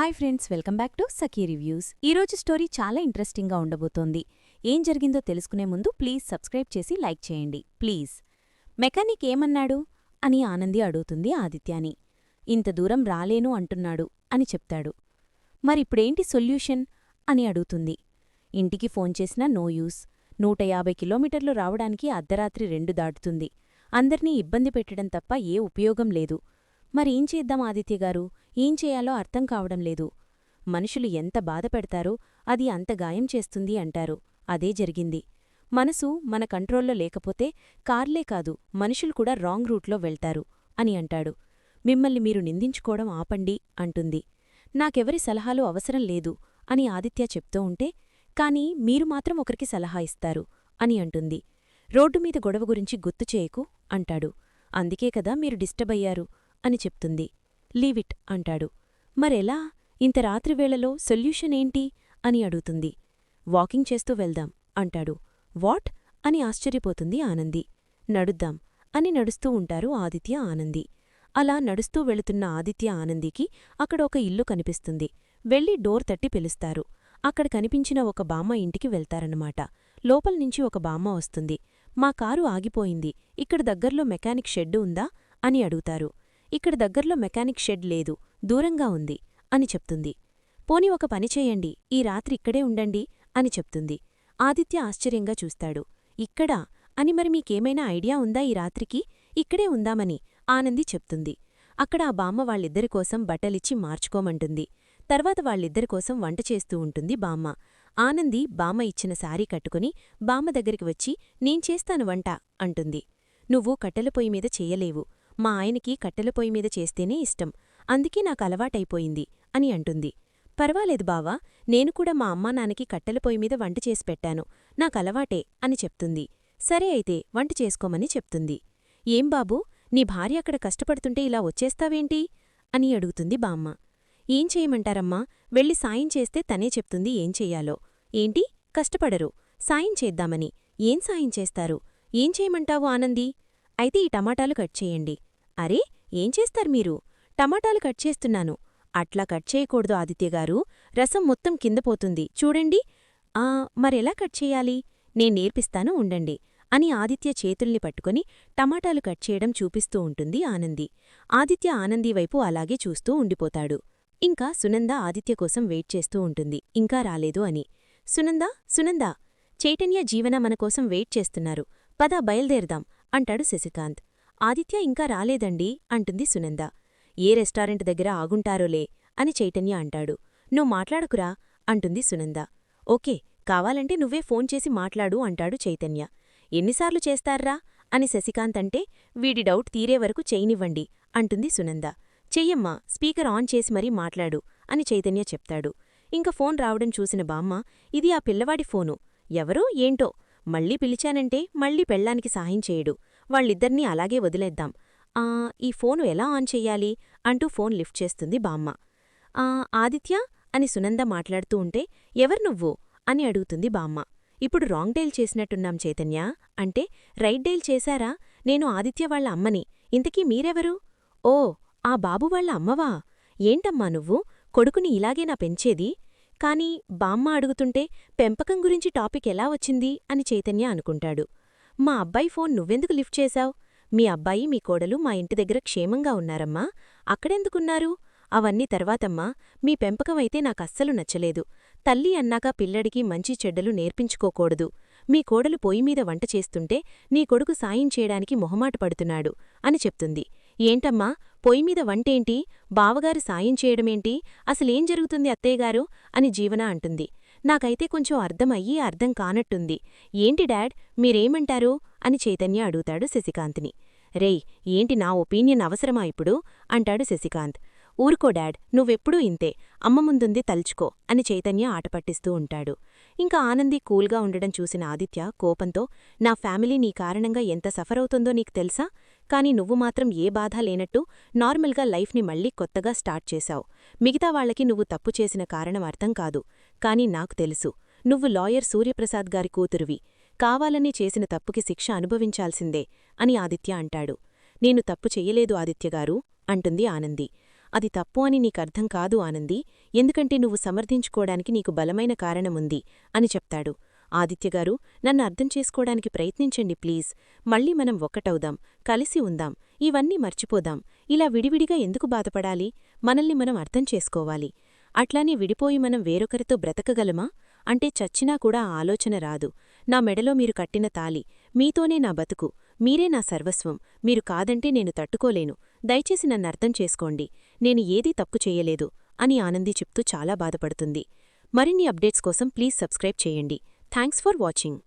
Hi friends, welcome back to Sakhi reviews. ఈరోజు story చాలా ఇంట్రెస్టింగ్గా ఉండబోతోంది. ఏం జరిగిందో తెలుసుకునే ముందు ప్లీజ్ సబ్స్క్రైబ్ చేసి లైక్ చేయండి ప్లీజ్. మెకానిక్ ఏమన్నాడు అని ఆనంది అడుగుతుంది ఆదిత్యాని. ఇంత దూరం రాలేను అంటున్నాడు అని చెప్తాడు. మరిప్పుడేంటి సొల్యూషన్ అని అడుగుతుంది. ఇంటికి ఫోన్ చేసినా నో యూస్. 150 కిలోమీటర్లు రావడానికి అర్ధరాత్రి 2 దాటుతుంది. అందర్నీ ఇబ్బంది పెట్టడం తప్ప ఏ ఉపయోగం లేదు. మరేం చేద్దాం ఆదిత్యగారు? ఏం చేయాలో అర్థం కావడం లేదు. మనుషులు ఎంత బాధపెడతారో అది అంత గాయం చేస్తుంది అంటారు. అదే జరిగింది. మనసు మన కంట్రోల్లో లేకపోతే కార్లే కాదు, మనుషులు కూడా రాంగ్ రూట్లో వెళ్తారు అని అంటాడు. మిమ్మల్ని మీరు నిందించుకోవడం ఆపండి అంటుంది. నాకెవరి సలహాలు అవసరం లేదు అని ఆదిత్య చెప్తూ ఉంటే, కాని మీరు మాత్రం ఒకరికి సలహా ఇస్తారు అని అంటుంది. రోడ్డుమీద గొడవ గురించి గుర్తుచేయకు అంటాడు. అందుకే కదా మీరు డిస్టర్బ్ అయ్యారు అని చెప్తుంది. లీవిట్ అంటాడు. మరెలా? ఇంత రాత్రివేళలో సొల్యూషన్ ఏంటి అని అడుగుతుంది. వాకింగ్ చేస్తూ వెళ్దాం అంటాడు. వాట్ అని ఆశ్చర్యపోతుంది ఆనంది. నడుద్దాం అని నడుస్తూ ఉంటారు ఆదిత్య ఆనంది. అలా నడుస్తూ వెళుతున్న ఆదిత్య ఆనందికి అక్కడ ఒక ఇల్లు కనిపిస్తుంది. వెళ్ళి డోర్ తట్టి పిలుస్తారు. అక్కడ కనిపించిన ఒక బామ్మ ఇంటికి వెళ్తారన్నమాట. లోపల్నుంచి ఒక బామ్మ వస్తుంది. మా కారు ఆగిపోయింది, ఇక్కడ దగ్గర్లో మెకానిక్ షెడ్డు ఉందా అని అడుగుతారు. ఇక్కడ దగ్గర్లో మెకానిక్ షెడ్ లేదు, దూరంగా ఉంది అని చెప్తుంది. పోని ఒక పని చేయండి, ఈ రాత్రి ఇక్కడే ఉండండి అని చెప్తుంది. ఆదిత్య ఆశ్చర్యంగా చూస్తాడు. ఇక్కడా అని? మరి మీకేమైనా ఐడియా ఉందా ఈ రాత్రికి? ఇక్కడే ఉందామని ఆనంది చెప్తుంది. అక్కడ ఆ బామ్మ వాళ్ళిద్దరి కోసం బట్టలిచ్చి మార్చుకోమంటుంది. తర్వాత వాళ్ళిద్దరి కోసం వంట చేస్తూ ఉంటుంది బామ్మ. ఆనంది బామ్మ ఇచ్చిన శారీ కట్టుకుని బామ్మ దగ్గరికి వచ్చి నేను చేస్తాను వంట అంటుంది. నువ్వు కట్టెల పొయ్యి మీద చెయ్యలేవు, మా ఆయనకి కట్టెల పొయ్యి మీద చేస్తేనే ఇష్టం, అందుకే నాకు అలవాటైపోయింది అని అంటుంది. పర్వాలేదు బావా, నేను కూడా మా అమ్మానాన్నకి కట్టెల పొయ్యి మీద వంట చేసి పెట్టాను, నాకలవాటే అని చెప్తుంది. సరే అయితే వంట చేసుకోమని చెప్తుంది. ఏం బాబూ, నీ భార్య అక్కడ కష్టపడుతుంటే ఇలా వచ్చేస్తావేంటి అని అడుగుతుంది బామ్మ. ఏం చేయమంటారమ్మా, వెళ్ళి సాయం చేస్తే తనే చెప్తుంది ఏం చెయ్యాలో. ఏంటి కష్టపడరు, సాయం చేద్దామని? ఏం సాయం చేస్తారు? ఏం చేయమంటావు ఆనందీ? అయితే ఈ టమాటాలు కట్ చేయండి. అరే, ఏం చేస్తారు మీరు? టమాటాలు కట్ చేస్తున్నాను. అట్లా కట్ చేయకూడదు ఆదిత్యగారు, రసం మొత్తం కిందపోతుంది చూడండి. మరెలా కట్ చేయాలి? నేర్పిస్తాను ఉండండి అని ఆదిత్య చేతుల్ని పట్టుకుని టమాటాలు కట్ చేయడం చూపిస్తూ ఉంటుంది ఆనంది. ఆదిత్య ఆనందీ వైపు అలాగే చూస్తూ ఉండిపోతాడు. ఇంకా సునంద ఆదిత్య కోసం వెయిట్ చేస్తూ ఉంటుంది, ఇంకా రాలేదు అని. సునందా, చైతన్య జీవన మన కోసం వెయిట్ చేస్తున్నారు, పద బయల్దేరదాం అంటాడు శశికాంత్. ఆదిత్య ఇంకా రాలేదండి అంటుంది సునంద. ఏ రెస్టారెంట్ దగ్గర ఆగుంటారోలే అని చైతన్య అంటాడు. నువ్వు మాట్లాడకురా అంటుంది సునంద. ఓకే, కావాలంటే నువ్వే ఫోన్ చేసి మాట్లాడు అంటాడు చైతన్య. ఎన్నిసార్లు చేస్తారా అని శశికాంత్ అంటే, వీడి డౌట్ తీరే వరకు చెయ్యనివ్వండి అంటుంది సునంద. చెయ్యమ్మా, స్పీకర్ ఆన్ చేసి మరీ మాట్లాడు అని చైతన్య చెప్తాడు. ఇంక ఫోన్ రావడం చూసిన బామ్మ, ఇది ఆ పిల్లవాడి ఫోను, ఎవరో ఏంటో, మళ్ళీ పిలిచానంటే మళ్ళీ పెళ్ళానికి సాయం చేయడు, వాళ్ళిద్దర్నీ అలాగే వదిలేద్దాం. ఈ ఫోను ఎలా ఆన్ చెయ్యాలి అంటూ ఫోన్ లిఫ్ట్ చేస్తుంది బామ్మ. ఆదిత్య అని సునంద మాట్లాడుతూ ఉంటే, ఎవరు నువ్వు అని అడుగుతుంది బామ్మ. ఇప్పుడు రాంగ్ డైల్ చేసినట్టున్నాం చైతన్య అంటే, రైట్ డైల్ చేశారా? నేను ఆదిత్య వాళ్ల అమ్మని, ఇంతకీ మీరెవరు? ఓ, ఆ బాబు వాళ్ల అమ్మవా? ఏంటమ్మా నువ్వు, కొడుకుని ఇలాగేనా పెంచేది? కాని బామ్మ అడుగుతుంటే పెంపకం గురించి టాపిక్ ఎలా వచ్చింది అని చైతన్య అనుకుంటాడు. మా అబ్బాయి ఫోన్ నువ్వెందుకు లిఫ్ట్ చేశావ్? మీ అబ్బాయి మీ కోడలు మా ఇంటి దగ్గర క్షేమంగా ఉన్నారమ్మా, అక్కడెందుకున్నారు? అవన్నీ తర్వాతమ్మా, మీ పెంపకమైతే నాకస్సలు నచ్చలేదు. తల్లి అన్నాక పిల్లడికి మంచి చెడ్డలు నేర్పించుకోకూడదు. మీ కోడలు పొయ్యిమీద వంట చేస్తుంటే నీ కొడుకు సాయం చేయడానికి మొహమాట పడుతున్నాడు అని చెప్తుంది. ఏంటమ్మా, పొయ్యిమీద వంటేంటి, బావగారు సాయం చేయడమేంటి, అసలేం జరుగుతుంది అత్తయ్యగారు అని జీవన అంటుంది. నాకైతే కొంచెం అర్థమయ్యి అర్థం కానట్టుంది. ఏంటి డాడ్, మీరేమంటారు అని చైతన్య అడుగుతాడు శశికాంత్ని. రేయ్, ఏంటి నా ఒపీనియన్ అవసరమా ఇప్పుడు అంటాడు శశికాంత్. ఊరుకో డాడ్, నువ్వెప్పుడూ ఇంతే, అమ్మ ముందుంది తలుచుకో అని చైతన్య ఆటపట్టిస్తూ ఉంటాడు. ఇంకా ఆనంది కూల్గా ఉండడం చూసిన ఆదిత్య కోపంతో, నా ఫ్యామిలీ నీ కారణంగా ఎంత సఫరవుతుందో నీకు తెలుసా? కాని నువ్వు మాత్రం ఏ బాధ లేనట్టు నార్మల్గా లైఫ్ని మళ్లీ కొత్తగా స్టార్ట్ చేశావు. మిగతా వాళ్లకి నువ్వు తప్పు చేసిన కారణం అర్థం కాదు, కాని నాకు తెలుసు. నువ్వు లాయర్ సూర్యప్రసాద్ గారి కూతురువి, కావాలని చేసిన తప్పుకి శిక్ష అనుభవించాల్సిందే అని ఆదిత్య అంటాడు. నేను తప్పు చెయ్యలేదు ఆదిత్యగారు అంటుంది ఆనంది. అది తప్పు అని నీకర్థం కాదు ఆనంది, ఎందుకంటే నువ్వు సమర్థించుకోడానికి నీకు బలమైన కారణముంది అని చెప్తాడు. ఆదిత్యగారు, నన్ను అర్థం చేసుకోవడానికి ప్రయత్నించండి ప్లీజ్. మళ్ళీ మనం ఒక్కటవుదాం, కలిసి ఉందాం, ఇవన్నీ మర్చిపోదాం. ఇలా విడివిడిగా ఎందుకు బాధపడాలి? మనల్ని మనం అర్థం చేసుకోవాలి. అట్లానే విడిపోయి మనం వేరొకరితో బ్రతకగలమా? అంటే చచ్చినా కూడా ఆ ఆలోచన రాదు. నా మెడలో మీరు కట్టిన తాళి, మీతోనే నా బతుకు, మీరే నా సర్వస్వం. మీరు కాదంటే నేను తట్టుకోలేను. దయచేసి నన్నర్థం చేసుకోండి. నేను ఏదీ తప్పు చెయ్యలేదు అని ఆనంది చెప్తూ చాలా బాధపడుతుంది. మరిన్ని అప్డేట్స్ కోసం ప్లీజ్ సబ్స్క్రైబ్ చేయండి. Thanks for watching.